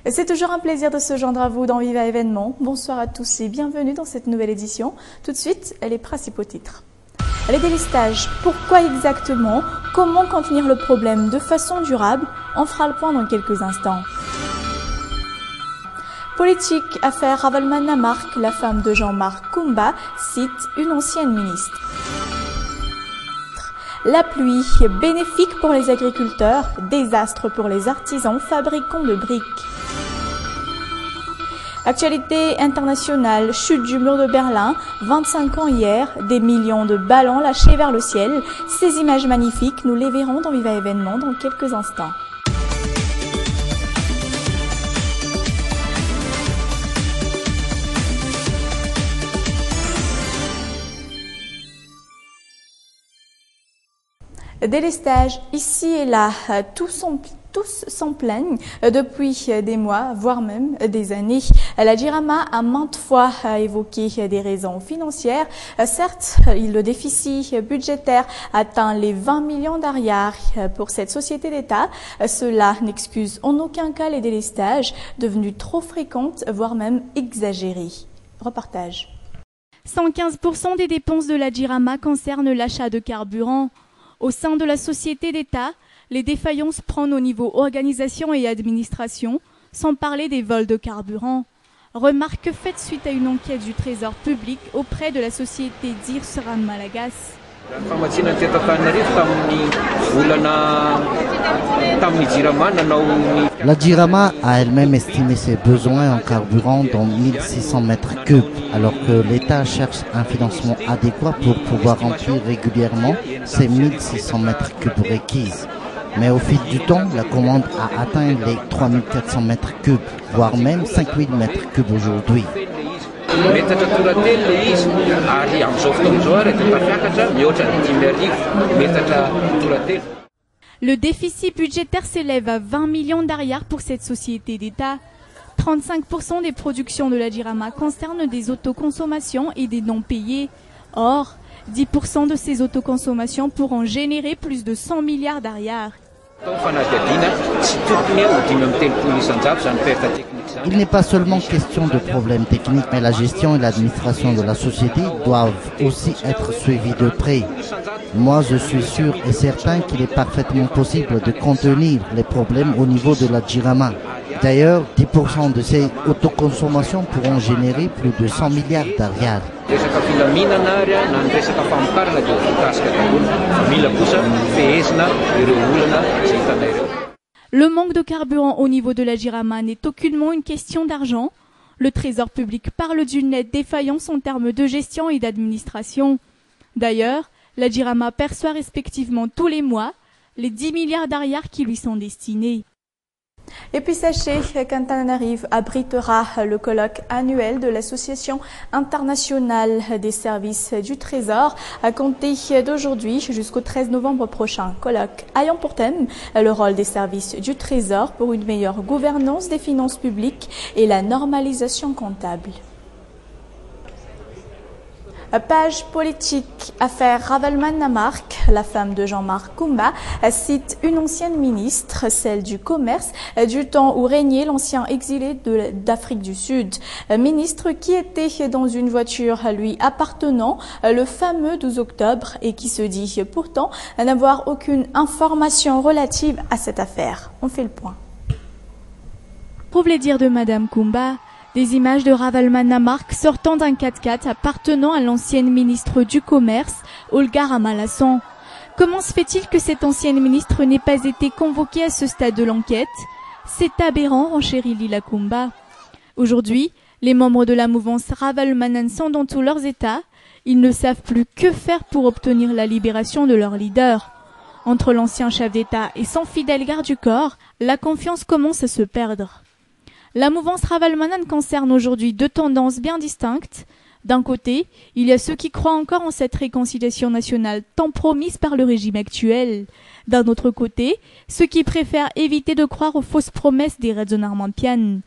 C'est toujours un plaisir de se joindre à vous dans Viva Événement. Bonsoir à tous et bienvenue dans cette nouvelle édition. Tout de suite, les principaux titres. Les délistages, pourquoi exactement? Comment contenir le problème de façon durable? On fera le point dans quelques instants. Politique, affaire Ravalmana-Marc, la femme de Jean-Marc Koumba cite une ancienne ministre. La pluie, bénéfique pour les agriculteurs, désastre pour les artisans fabricants de briques. Actualité internationale, chute du mur de Berlin, 25 ans hier, des millions de ballons lâchés vers le ciel. Ces images magnifiques, nous les verrons dans Viva Événement dans quelques instants. Délestage ici et là, tous s'en plaignent depuis des mois, voire même des années. La Jirama a maintes fois évoqué des raisons financières. Certes, le déficit budgétaire atteint les 20 millions d'ariars pour cette société d'État. Cela n'excuse en aucun cas les délestages, devenus trop fréquentes, voire même exagérés. Reportage. 115% des dépenses de la Jirama concernent l'achat de carburant. Au sein de la société d'État, les défaillances prennent au niveau organisation et administration, sans parler des vols de carburant. Remarque faite suite à une enquête du Trésor public auprès de la société Dir Seran Malagas. La Jirama a elle-même estimé ses besoins en carburant dans 1600 mètres cubes, alors que l'État cherche un financement adéquat pour pouvoir remplir régulièrement ces 1600 mètres cubes requises. Mais au fil du temps, la commande a atteint les 3400 mètres cubes, voire même 5000 mètres cubes aujourd'hui. Le déficit budgétaire s'élève à 20 millions d'ariars pour cette société d'État. 35% des productions de la Jirama concernent des autoconsommations et des non payés. Or, 10% de ces autoconsommations pourront générer plus de 100 milliards d'ariars. Il n'est pas seulement question de problèmes techniques, mais la gestion et l'administration de la société doivent aussi être suivies de près. Moi, je suis sûr et certain qu'il est parfaitement possible de contenir les problèmes au niveau de la Jirama. D'ailleurs, 10% de ces autoconsommations pourront générer plus de 100 milliards d'ariars. Le manque de carburant au niveau de la Jirama n'est aucunement une question d'argent. Le Trésor public parle d'une nette défaillance en termes de gestion et d'administration. D'ailleurs, la Jirama perçoit respectivement tous les mois les 10 milliards d'ariars qui lui sont destinés. Et puis sachez qu'Antananarive abritera le colloque annuel de l'Association internationale des services du Trésor à compter d'aujourd'hui jusqu'au 13 novembre prochain. Colloque ayant pour thème le rôle des services du Trésor pour une meilleure gouvernance des finances publiques et la normalisation comptable. Page politique, affaire Ravalmana-Marc, la femme de Jean-Marc Koumba, cite une ancienne ministre, celle du commerce, du temps où régnait l'ancien exilé d'Afrique du Sud. Ministre qui était dans une voiture lui appartenant le fameux 12 octobre et qui se dit pourtant n'avoir aucune information relative à cette affaire. On fait le point. Pour les dires de Madame Koumba, des images de Ravalmana-Marc sortant d'un 4x4 appartenant à l'ancienne ministre du Commerce, Olga Ramallassan. Comment se fait-il que cette ancienne ministre n'ait pas été convoquée à ce stade de l'enquête? C'est aberrant, renchérit Lila Koumba. Aujourd'hui, les membres de la mouvance Ravalmanan sont dans tous leurs états. Ils ne savent plus que faire pour obtenir la libération de leur leader. Entre l'ancien chef d'État et son fidèle garde du corps, la confiance commence à se perdre. La mouvance Ravalmanan concerne aujourd'hui deux tendances bien distinctes. D'un côté, il y a ceux qui croient encore en cette réconciliation nationale tant promise par le régime actuel. D'un autre côté, ceux qui préfèrent éviter de croire aux fausses promesses des Redzonarmantian.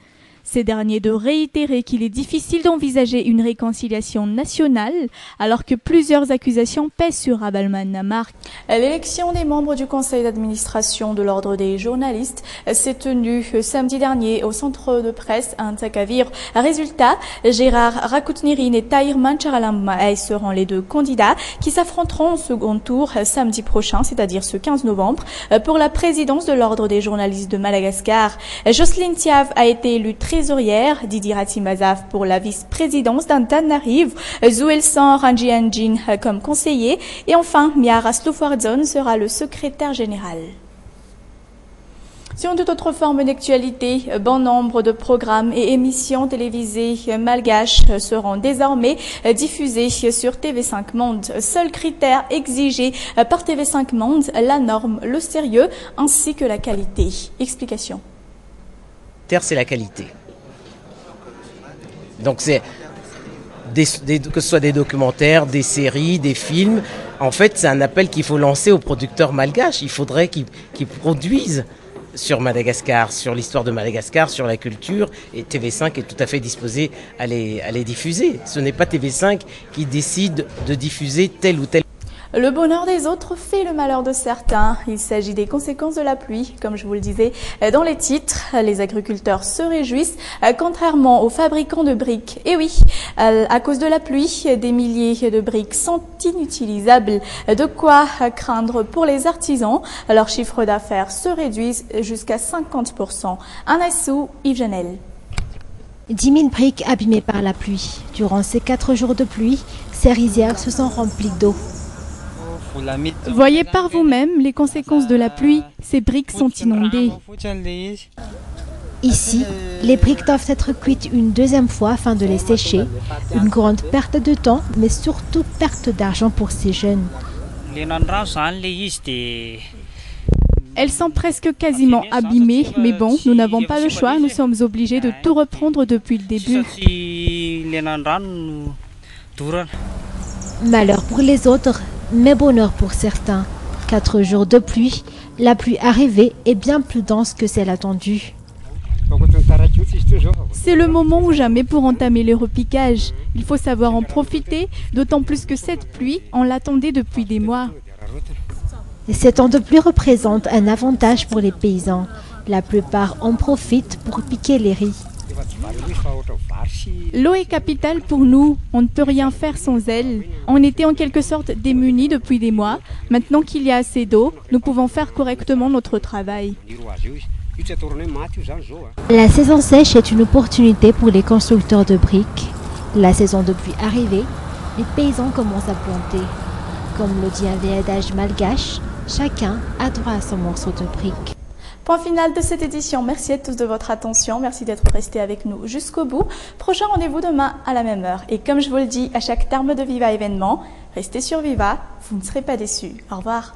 Ces derniers de réitérer qu'il est difficile d'envisager une réconciliation nationale alors que plusieurs accusations pèsent sur Ravalman Namark. L'élection des membres du conseil d'administration de l'ordre des journalistes s'est tenue samedi dernier au centre de presse à Antakavir. Résultat, Gérard Rakutnirin et Tahir Mancharalammae seront les deux candidats qui s'affronteront au second tour samedi prochain, c'est-à-dire ce 15 novembre, pour la présidence de l'ordre des journalistes de Madagascar. Jocelyne Thiav a été élue trésorière, Didi Ratimazaf pour la vice-présidence d'Antananarive, Zouelsan Ranjianjin comme conseiller et enfin Miara Sloufwardzon sera le secrétaire général. Sur toute autre forme d'actualité, bon nombre de programmes et émissions télévisées malgaches seront désormais diffusés sur TV5 Monde. Seul critère exigé par TV5 Monde, la norme, le sérieux ainsi que la qualité. Explication. C'est la qualité. Donc c'est que ce soit des documentaires, des séries, des films. En fait, c'est un appel qu'il faut lancer aux producteurs malgaches. Il faudrait qu'ils produisent sur Madagascar, sur l'histoire de Madagascar, sur la culture. Et TV5 est tout à fait disposé à les diffuser. Ce n'est pas TV5 qui décide de diffuser tel ou tel. Le bonheur des autres fait le malheur de certains. Il s'agit des conséquences de la pluie. Comme je vous le disais dans les titres, les agriculteurs se réjouissent, contrairement aux fabricants de briques. Et oui, à cause de la pluie, des milliers de briques sont inutilisables. De quoi craindre pour les artisans. Leur chiffre d'affaires se réduit jusqu'à 50%. Anassou, Yves Janel. 10 000 briques abîmées par la pluie. Durant ces 4 jours de pluie, ces rizières se sont remplies d'eau. Voyez par vous-même les conséquences de la pluie, ces briques sont inondées. Ici, les briques doivent être cuites une deuxième fois afin de les sécher. Une grande perte de temps, mais surtout perte d'argent pour ces jeunes. Elles sont presque quasiment abîmées, mais bon, nous n'avons pas le choix, nous sommes obligés de tout reprendre depuis le début. Malheur pour les autres, mais bonheur pour certains. 4 jours de pluie, la pluie arrivée est bien plus dense que celle attendue. C'est le moment ou jamais pour entamer le repiquage. Il faut savoir en profiter, d'autant plus que cette pluie, on l'attendait depuis des mois. Ces temps de pluie représentent un avantage pour les paysans. La plupart en profitent pour piquer les riz. L'eau est capitale pour nous, on ne peut rien faire sans elle. On était en quelque sorte démunis depuis des mois. Maintenant qu'il y a assez d'eau, nous pouvons faire correctement notre travail. La saison sèche est une opportunité pour les constructeurs de briques. La saison de pluie arrivée, les paysans commencent à planter. Comme le dit un vieil adage malgache, chacun a droit à son morceau de brique. Point final de cette édition. Merci à tous de votre attention. Merci d'être restés avec nous jusqu'au bout. Prochain rendez-vous demain à la même heure. Et comme je vous le dis à chaque terme de Viva événement, restez sur Viva, vous ne serez pas déçus. Au revoir.